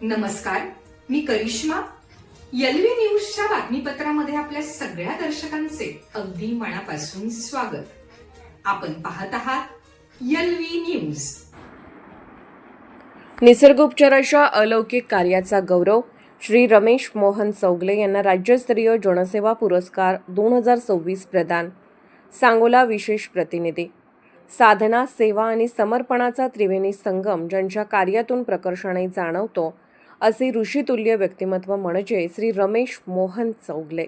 नमस्कार, मी करिश्मा. एलव्ही न्यूजच्या बातमीपत्रामध्ये आपल्या सगळ्या दर्शकांचे अगदी मनापासून स्वागत. आपण पाहत आहात एलव्ही न्यूज. निसर्गोपचाराच्या अलौकिक कार्याचा गौरव श्री रमेश मोहन चौगले यांना राज्यस्तरीय जनसेवा पुरस्कार 2026 प्रदान. सांगोला विशेष प्रतिनिधी. साधना, सेवा आणि समर्पणाचा त्रिवेणी संगम ज्यांच्या कार्यातून प्रकर्षाने जाणवतो असे ऋषितुल्य व्यक्तिमत्व म्हणजे श्री रमेश मोहन चौगले.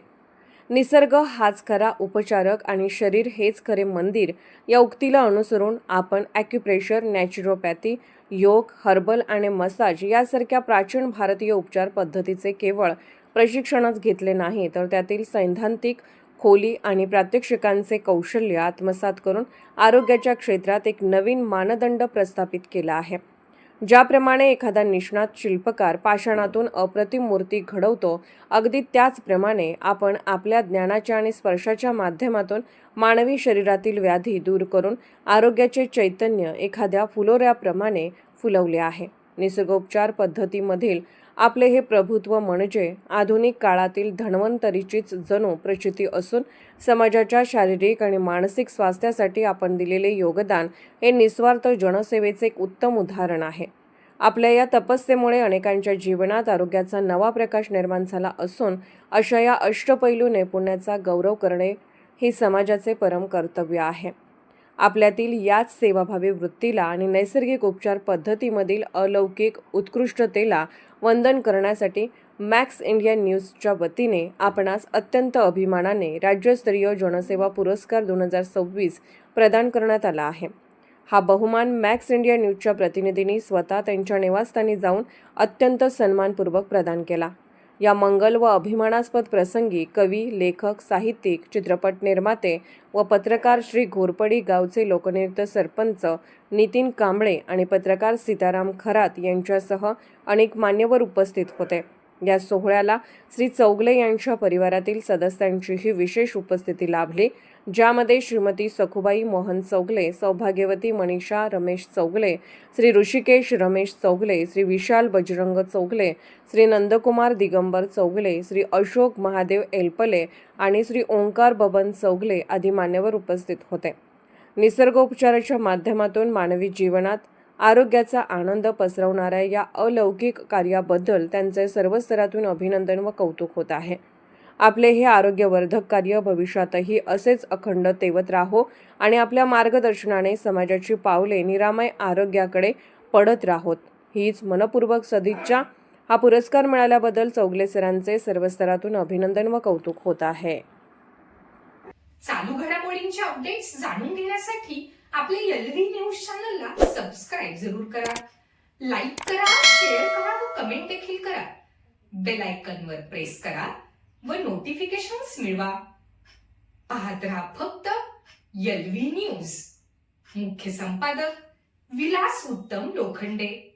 निसर्ग हाच खरा उपचारक आणि शरीर हेच खरे मंदिर या उक्तीला अनुसरून आपण ॲक्युप्रेशर, नॅचरोपॅथी, योग, हर्बल आणि मसाज यासारख्या प्राचीन भारतीय उपचार पद्धतीचे केवळ प्रशिक्षणच घेतले नाही, तर त्यातील सैद्धांतिक खोली आणि प्रात्यक्षिकांचे कौशल्य आत्मसात करून आरोग्याच्या क्षेत्रात एक नवीन मानदंड प्रस्थापित केला आहे. ज्याप्रमाणे एखादा निष्णात शिल्पकार पाषाणातून अप्रतिम मूर्ती घडवतो, अगदी त्याचप्रमाणे आपण आपल्या ज्ञानाच्या आणि स्पर्शाच्या माध्यमातून मानवी शरीरातील व्याधी दूर करून आरोग्याचे चैतन्य एखाद्या फुलोऱ्याप्रमाणे फुलवले आहे. निसर्गोपचार पद्धतीमधील आपले हे प्रभुत्व म्हणजे आधुनिक काळातील धन्वंतरीचीच जणू प्रचिती असून समाजाच्या शारीरिक आणि मानसिक स्वास्थ्यासाठी आपण दिलेले योगदान हे निस्वार्थ जनसेवेचे एक उत्तम उदाहरण आहे. आपल्या या तपस्येमुळे अनेकांच्या जीवनात आरोग्याचा नवा प्रकाश निर्माण झाला असून अशा या अष्टपैलू नैपुण्याचा गौरव करणे हे समाजाचे परम कर्तव्य आहे. आपल्यातील याच सेवाभावी वृत्तीला आणि नैसर्गिक उपचार पद्धतीमधील अलौकिक उत्कृष्टतेला वंदन करण्यासाठी मॅक्स इंडिया न्यूजच्या वतीने आपणास अत्यंत अभिमानाने राज्यस्तरीय जनसेवा पुरस्कार 2026 प्रदान करण्यात आला आहे. हा बहुमान मॅक्स इंडिया न्यूजच्या प्रतिनिधींनी स्वतः त्यांच्या निवासस्थानी जाऊन अत्यंत सन्मानपूर्वक प्रदान केला. या मंगल व अभिमानास्पद प्रसंगी कवी, लेखक, साहित्यिक, चित्रपट निर्माते व पत्रकार श्री घोरपडी गावचे लोकनियुक्त सरपंच नितीन कांबळे आणि पत्रकार सीताराम खरात यांच्यासह अनेक मान्यवर उपस्थित होते. या सोहळ्याला श्री चौगले यांच्या परिवारातील सदस्यांचीही विशेष उपस्थिती लाभली, ज्यामध्ये श्रीमती सखुबाई मोहन चौगले, सौभाग्यवती मनीषा रमेश चौगले, श्री ऋषिकेश रमेश चौगले, श्री विशाल बजरंग चौगले, श्री नंदकुमार दिगंबर चौगले, श्री अशोक महादेव एलपले आणि श्री ओंकार बबन चौगले आदी मान्यवर उपस्थित होते. निसर्गोपचाराच्या माध्यमातून मानवी जीवनात आरोग्याचा आनंद पसरवणाऱ्या या अलौकिक कार्याबद्दल त्यांचे सर्व स्तरातून अभिनंदन व कौतुक होत आहे. आपले हे आरोग्यवर्धक कार्य भविष्यातही असेच अखंड तेवत राहो आणि आपल्या मार्गदर्शनाने समाजाची पावले निरामय आरोग्याकडे पडत राहोत. हीच मनपूर्वक सदिच्छा. हा पुरस्कार मिळाल्याबद्दल चौगले सरांचे सर्व स्तरातून अभिनंदन व कौतुक होत आहे. चालू घडामोडींचे अपडेट्स जाणून घेण्यासाठी आपल्या एलव्ही न्यूज चॅनलला सबस्क्राईब जरूर करा, लाईक करा, शेअर करा व कमेंट देखील करा. बेल आयकॉनवर प्रेस करा व नोटिफिकेशन्स मिळवा. पाहत रहा फक्त एलव्ही न्यूज. मुख्य संपादक विलास उत्तम लोखंडे.